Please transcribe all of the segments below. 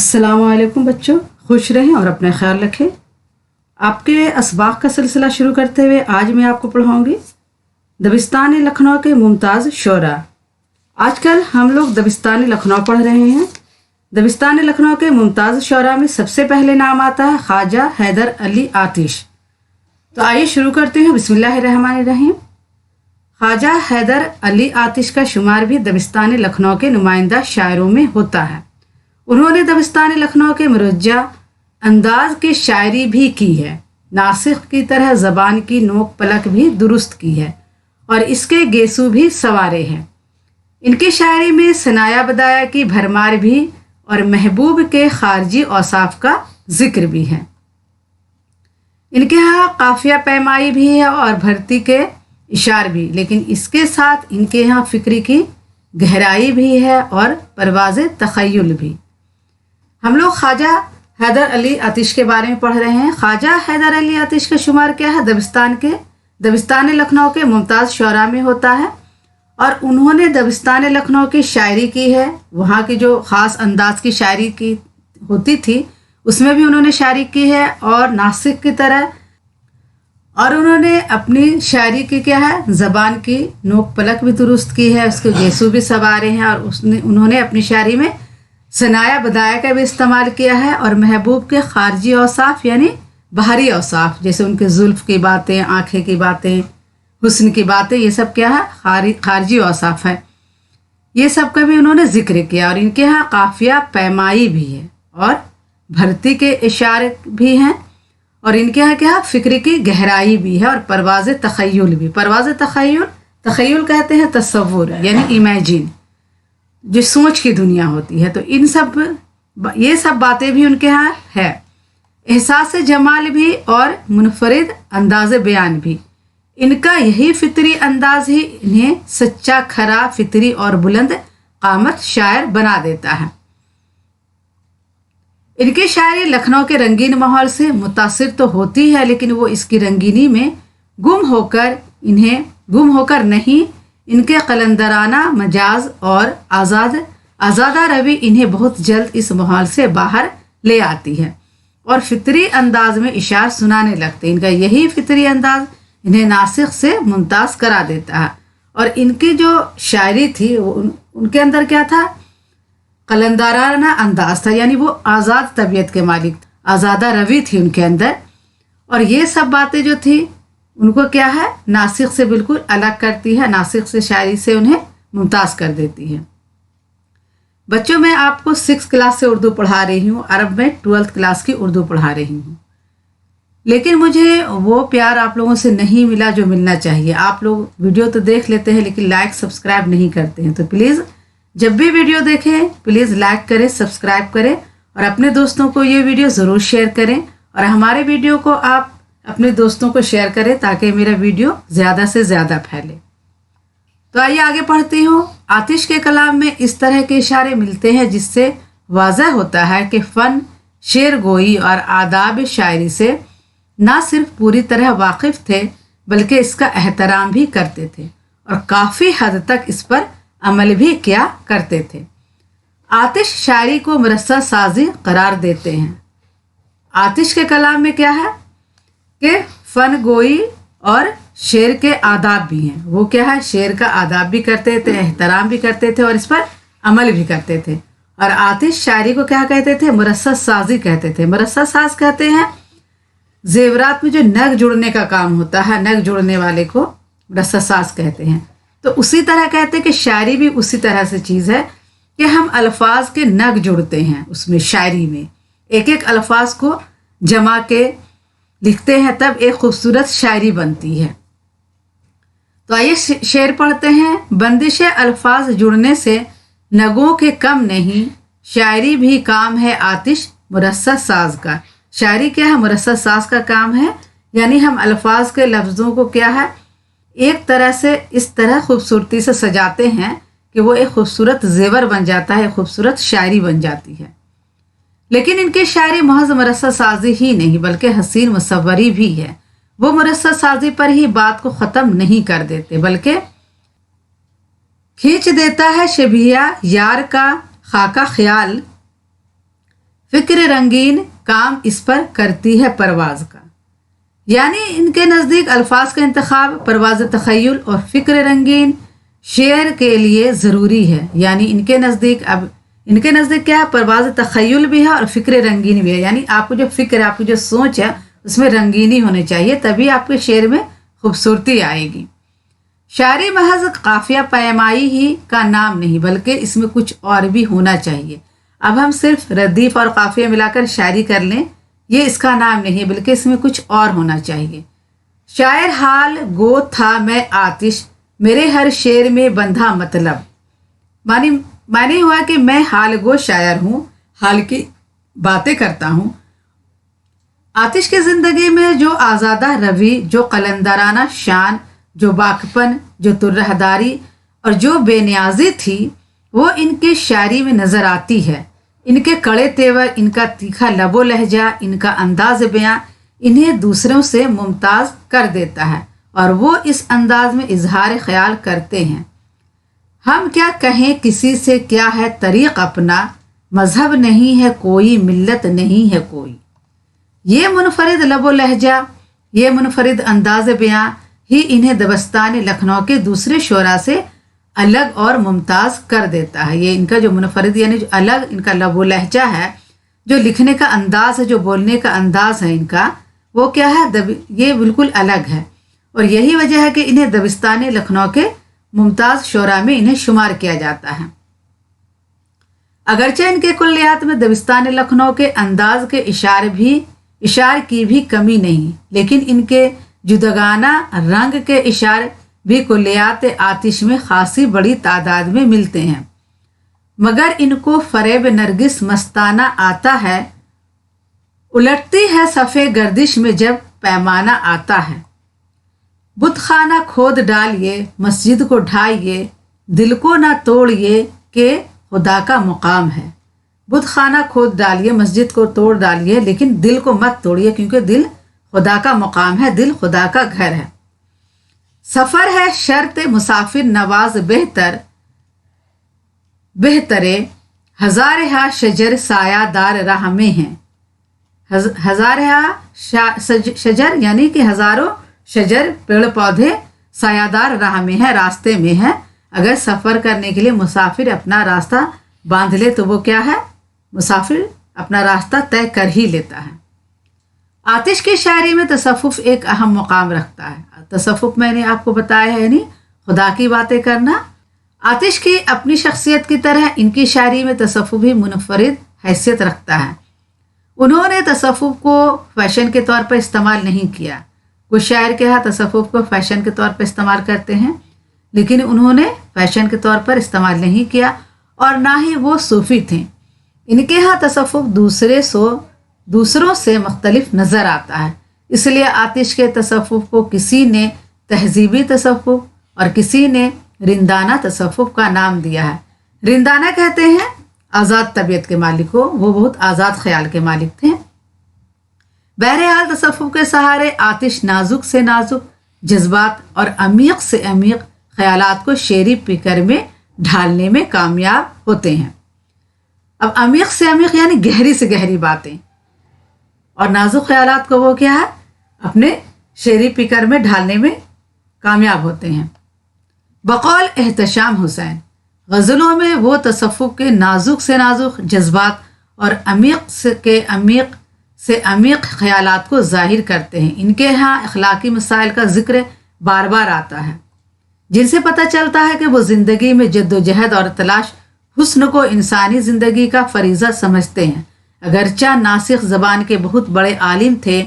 अस्सलाम वालेकुम बच्चों, खुश रहें और अपना ख्याल रखें। आपके असबाक का सिलसिला शुरू करते हुए आज मैं आपको पढ़ाऊंगी दबिस्तान लखनऊ के मुमताज़ शोरा। आजकल हम लोग दबिस्तान लखनऊ पढ़ रहे हैं। दबिस्तान लखनऊ के मुमताज़ शोरा में सबसे पहले नाम आता है ख्वाजा हैदर अली आतिश। तो आइए शुरू करते हैं। बिस्मिल्लाहिर्रहमानिर्रहीम। ख्वाजा हैदर अली आतिश का शुमार भी दबिस्तान लखनऊ के नुमाइंदा शायरों में होता है। उन्होंने दबिस्तान लखनऊ के मुरज्जा अंदाज की शायरी भी की है। नासिख की तरह ज़बान की नोक पलक भी दुरुस्त की है और इसके गेसू भी सवारे हैं। इनकी शायरी में सनाया बदाया की भरमार भी और महबूब के खारजी औसाफ का जिक्र भी है। इनके यहाँ काफिया पैमाई भी है और भर्ती के इशार भी, लेकिन इसके साथ इनके यहाँ फिक्री की गहराई भी है और परवाज़ तख़य्युल भी। हम लोग ख्वाजा हैदर अली आतिश के बारे में पढ़ रहे हैं। ख्वाजा हैदर अली आतिश का शुमार क्या है? दबिस्तान लखनऊ के मुमताज़ शोरा में होता है और उन्होंने दबिस्तान लखनऊ की शायरी की है। वहाँ की जो ख़ास अंदाज की शायरी की होती थी उसमें भी उन्होंने शायरी की है और नासिक की तरह। और उन्होंने अपनी शायरी की क्या है, ज़बान की नोक पलक भी दुरुस्त की है, उसके गेसू भी सवारे हैं और उन्होंने अपनी शायरी में सनाया बदाया का भी इस्तेमाल किया है और महबूब के खारजी औसाफ यानी बाहरी औसाफ, जैसे उनके जुल्फ़ की बातें, आँखें की बातें, हुस्न की बातें, ये सब क्या है, खारजी औसाफ है। ये सब का भी उन्होंने जिक्र किया। और इनके यहाँ काफिया पैमाई भी है और भर्ती के इशारे भी हैं और इनके यहाँ क्या, फिक्र की गहराई भी है और परवाज़ तख़य्युल भी। परवाज़ तख़य्युल कहते हैं तसव्वुर यानी इमेजिन, जो सोच की दुनिया होती है। तो ये सब बातें भी उनके यहाँ है। एहसास जमाल भी और मुनफरिद अंदाज बयान भी। इनका यही फितरी अंदाज ही इन्हें सच्चा, खरा, फितरी और बुलंद कामत शायर बना देता है। इनकी शायरी लखनऊ के रंगीन माहौल से मुतासिर तो होती है, लेकिन वो इसकी रंगीनी में गुम होकर नहीं, इनके कलंदराना मजाज और आज़ादा रवि इन्हें बहुत जल्द इस माहौल से बाहर ले आती है और फितरी अंदाज में इशार सुनाने लगते। इनका यही फितरी अंदाज इन्हें नासिख से मुमताज़ करा देता है। और इनकी जो शायरी थी उनके अंदर क्या था, कलंदराना अंदाज था, यानी वो आज़ाद तबीयत के मालिक, आज़ादा रवि थी उनके अंदर। और ये सब बातें जो थी उनको क्या है, नासिख से बिल्कुल अलग करती है, नासिख से शायरी से उन्हें मुमताज़ कर देती है। बच्चों, मैं आपको 6th क्लास से उर्दू पढ़ा रही हूँ, अरब में 12th क्लास की उर्दू पढ़ा रही हूँ, लेकिन मुझे वो प्यार आप लोगों से नहीं मिला जो मिलना चाहिए। आप लोग वीडियो तो देख लेते हैं लेकिन लाइक सब्सक्राइब नहीं करते हैं। तो प्लीज़ जब भी वीडियो देखें प्लीज़ लाइक करें, सब्सक्राइब करें और अपने दोस्तों को ये वीडियो ज़रूर शेयर करें और हमारे वीडियो को आप अपने दोस्तों को शेयर करें ताकि मेरा वीडियो ज़्यादा से ज़्यादा फैले। तो आइए आगे पढ़ती हूँ। आतिश के कलाम में इस तरह के इशारे मिलते हैं जिससे वाज़ह होता है कि फ़न, शेर गोई और आदाब शायरी से ना सिर्फ पूरी तरह वाकिफ़ थे बल्कि इसका एहतराम भी करते थे और काफ़ी हद तक इस पर अमल भी किया करते थे। आतिश शायरी को मुरस्सा साजी करार देते हैं। आतिश के कलाम में क्या है कि फ़न गोई और शेर के आदाब भी हैं। वो क्या है, शेर का आदाब भी करते थे, एहतराम भी करते थे और इस पर अमल भी करते थे। और आतिश शायरी को क्या कहते थे, मुरस्सा साजी कहते थे। मुरस्सा साज कहते हैं जेवरात में जो नग जुड़ने का काम होता है, नग जुड़ने वाले को मुरस्सा साज कहते हैं। तो उसी तरह कहते हैं कि शायरी भी उसी तरह से चीज़ है कि हम अल्फाज के नग जुड़ते हैं उसमें, शायरी में एक एक अल्फाज को जमा के लिखते हैं, तब एक खूबसूरत शायरी बनती है। तो आइए शेर पढ़ते हैं। बंदिश अल्फाज जुड़ने से नगों के कम नहीं, शायरी भी काम है आतिश मुरस्सा साज का। शायरी क्या है, मुरस्सा साज का काम है, यानी हम अल्फाज के लफ्ज़ों को क्या है, एक तरह से इस तरह खूबसूरती से सजाते हैं कि वो एक खूबसूरत जेवर बन जाता है, खूबसूरत शायरी बन जाती है। लेकिन इनकी शायरी महज मुरस्सा साजी ही नहीं बल्कि हसीन मुसव्वरी भी है। वो मुरस्सा साजी पर ही बात को ख़त्म नहीं कर देते बल्कि खींच देता है शबिया यार का खाका ख्याल, फ़िक्र रंगीन काम इस पर करती है परवाज़ का। यानी इनके नज़दीक अल्फाज का इंतखाब परवाज़ तख़य्युल और फ़िक्र रंगीन शेर के लिए ज़रूरी है। यानी इनके नज़दीक क्या है, परवाज़ तख़य्युल भी है और फ़िक्र रंगीन भी है। यानी आपको जो फ़िक्र, आपकी जो सोच है उसमें रंगीनी होनी चाहिए, तभी आपके शेर में खूबसूरती आएगी। शायरी महज काफिया पैमाई ही का नाम नहीं, बल्कि इसमें कुछ और भी होना चाहिए। अब हम सिर्फ रदीफ और काफिया मिलाकर शायरी कर लें, ये इसका नाम नहीं है, बल्कि इसमें कुछ और होना चाहिए। शायर हाल गो था मैं आतिश, मेरे हर शेर में बंधा मतलब। मानी हुआ कि मैं हाल गो शायर हूँ, हाल की बातें करता हूँ। आतिश की ज़िंदगी में जो आज़ादा रवि, जो कलंदराना शान, जो बाकपन, जो तुर्रहदारी और जो बेनियाजी थी, वो इनकी शायरी में नज़र आती है। इनके कड़े तेवर, इनका तीखा लबो लहजा, इनका अंदाज बयां इन्हें दूसरों से मुमताज़ कर देता है और वो इस अंदाज में इजहार ख्याल करते हैं। हम क्या कहें किसी से, क्या है तरीक़ अपना, मज़हब नहीं है कोई, मिल्लत नहीं है कोई। ये मुनफरिद लबो लहजा, ये मुनफरिद अंदाज बयां ही इन्हें दबस्तान लखनऊ के दूसरे शोरा से अलग और मुमताज़ कर देता है। ये इनका जो मुनफरिद यानी जो अलग इनका लबो लहजा है, जो लिखने का अंदाज़ है, जो बोलने का अंदाज़ है इनका, वो क्या है, ये बिल्कुल अलग है। और यही वजह है कि इन्हें दबिस्तान लखनऊ के मुमताज़ शोरा में इन्हें शुमार किया जाता है। अगरचे इनके कुल्लियात में दबिस्तान लखनऊ के अंदाज के इशार की भी कमी नहीं, लेकिन इनके जुदगाना रंग के इशार भी कुल्लियात आतिश में खासी बड़ी तादाद में मिलते हैं। मगर इनको फरेब नरगिस मस्ताना आता है, उलटती है सफ़े गर्दिश में जब पैमाना आता है। बुतखाना खोद डालिए, मस्जिद को ढाइए, दिल को ना तोड़िए के खुदा का मुकाम है। बुतखाना खोद डालिए, मस्जिद को तोड़ डालिए, लेकिन दिल को मत तोड़िए, क्योंकि दिल खुदा का मुकाम है, दिल खुदा का घर है। सफ़र है शर्त मुसाफिर नवाज बेहतरे, हज़ारे शजर सायादार राह में हैं। हज़ारे शजर यानी कि हज़ारों शजर पेड़ पौधे सायादार राह में है, रास्ते में है। अगर सफ़र करने के लिए मुसाफिर अपना रास्ता बांध ले तो वो क्या है, मुसाफिर अपना रास्ता तय कर ही लेता है। आतिश की शायरी में तसव्वुफ़ एक अहम मुकाम रखता है। तसव्वुफ़ मैंने आपको बताया है, यानी खुदा की बातें करना। आतिश की अपनी शख्सियत की तरह इनकी शायरी में तसव्वुफ़ भी मुनफरिद हैसियत रखता है। उन्होंने तसव्वुफ़ को फ़ैशन के तौर पर इस्तेमाल नहीं किया। कुछ शायर के यहाँ तसव्वुफ़ को फ़ैशन के तौर पर इस्तेमाल करते हैं, लेकिन उन्होंने फ़ैशन के तौर पर इस्तेमाल नहीं किया और ना ही वो सूफ़ी थे। इनके यहाँ तसव्वुफ़ दूसरों से मुख्तलिफ नज़र आता है। इसलिए आतिश के तसव्वुफ़ को किसी ने तहजीबी तसव्वुफ़ और किसी ने रिंदाना तसव्वुफ़ का नाम दिया है। रिंदाना कहते हैं आज़ाद तबीयत के मालिक को, वो बहुत आज़ाद ख्याल के मालिक थे। बहरहाल तसव्वुफ़ के सहारे आतिश नाजुक से नाजुक जज्बात और अमीक से अमीक ख्यालात को शेरी पिकर में ढालने में कामयाब होते हैं। अब अमीक से अमीक यानी गहरी से गहरी बातें, और नाजुक ख्यालात को वो क्या है, अपने शेरी पिकर में ढालने में कामयाब होते हैं। बकौल एहतशाम हुसैन, गज़लों में वो तसव्वुफ़ के नाजुक से नाजुक जज्बात और अमीक से अमीक ख्यालात को ज़ाहिर करते हैं। इनके यहाँ अखलाकी मसाइल का ज़िक्र बार बार आता है, जिनसे पता चलता है कि वो ज़िंदगी में जद्दोजहद और तलाश हुस्न को इंसानी ज़िंदगी का फरीज़ा समझते हैं। अगरचा नासिख ज़बान के बहुत बड़े आलिम थे,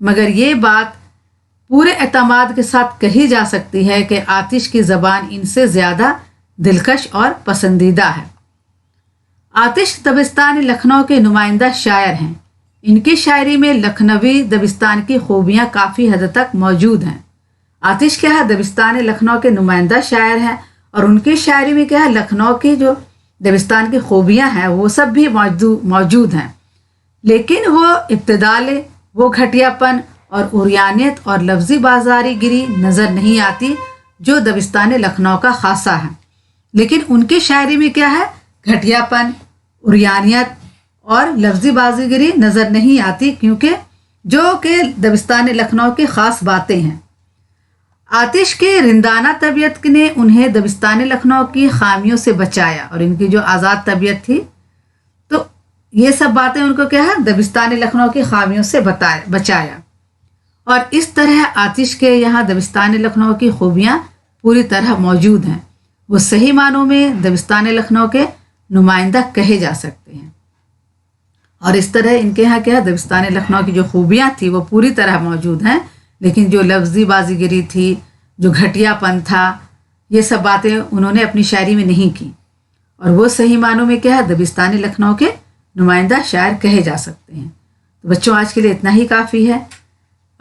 मगर ये बात पूरे एतमाद के साथ कही जा सकती है कि आतिश की ज़बान इनसे ज़्यादा दिलकश और पसंदीदा है। आतिश दबिस्तान लखनऊ के नुमाइंदा शायर हैं। इनकी शायरी में लखनवी दबिस्तान की खूबियाँ काफ़ी हद तक मौजूद हैं। आतिश क्या है, दबिस्तान लखनऊ के नुमाइंदा शायर हैं और उनकी शायरी में क्या है, लखनऊ की जो दबिस्तान की खूबियाँ हैं वो सब भी मौजूद हैं, लेकिन वो इब्तिदाल, वो घटियापन और उरियानियत और लफ्ज़ी बाजारी गिरी नज़र नहीं आती जो दबिस्तान लखनऊ का खासा है। लेकिन उनकी शायरी में क्या है, घटियापन, उरियानियत और लफ्ज़ी बाजीगरी नज़र नहीं आती, क्योंकि जो कि दबिस्तान लखनऊ की ख़ास बातें हैं। आतिश के रिंदाना तबीयत ने उन्हें दबिस्तान लखनऊ की खामियों से बचाया, और इनकी जो आज़ाद तबीयत थी, तो ये सब बातें उनको क्या है, दबिस्तान लखनऊ की खामियों से बचाया। और इस तरह आतिश के यहाँ दबिस्तान लखनऊ की खूबियाँ पूरी तरह मौजूद हैं। वो सही मानों में दबिस्तान लखनऊ के नुमाइंदा कहे जा सकते हैं। और इस तरह इनके यहाँ क्या है, दबिस्तान लखनऊ की जो खूबियाँ थी वो पूरी तरह मौजूद हैं, लेकिन जो लफ्ज़ी बाजीगरी थी, जो घटियापन था, ये सब बातें उन्होंने अपनी शायरी में नहीं की। और वो सही मानों में क्या है, दबिस्तान लखनऊ के नुमाइंदा शायर कहे जा सकते हैं। तो बच्चों, आज के लिए इतना ही काफ़ी है।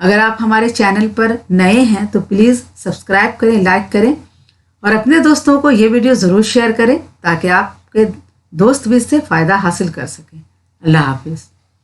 अगर आप हमारे चैनल पर नए हैं तो प्लीज़ सब्सक्राइब करें, लाइक करें, और अपने दोस्तों को ये वीडियो ज़रूर शेयर करें ताकि आपके दोस्त भी इससे फ़ायदा हासिल कर सकें। अल्लाह हाफिज़।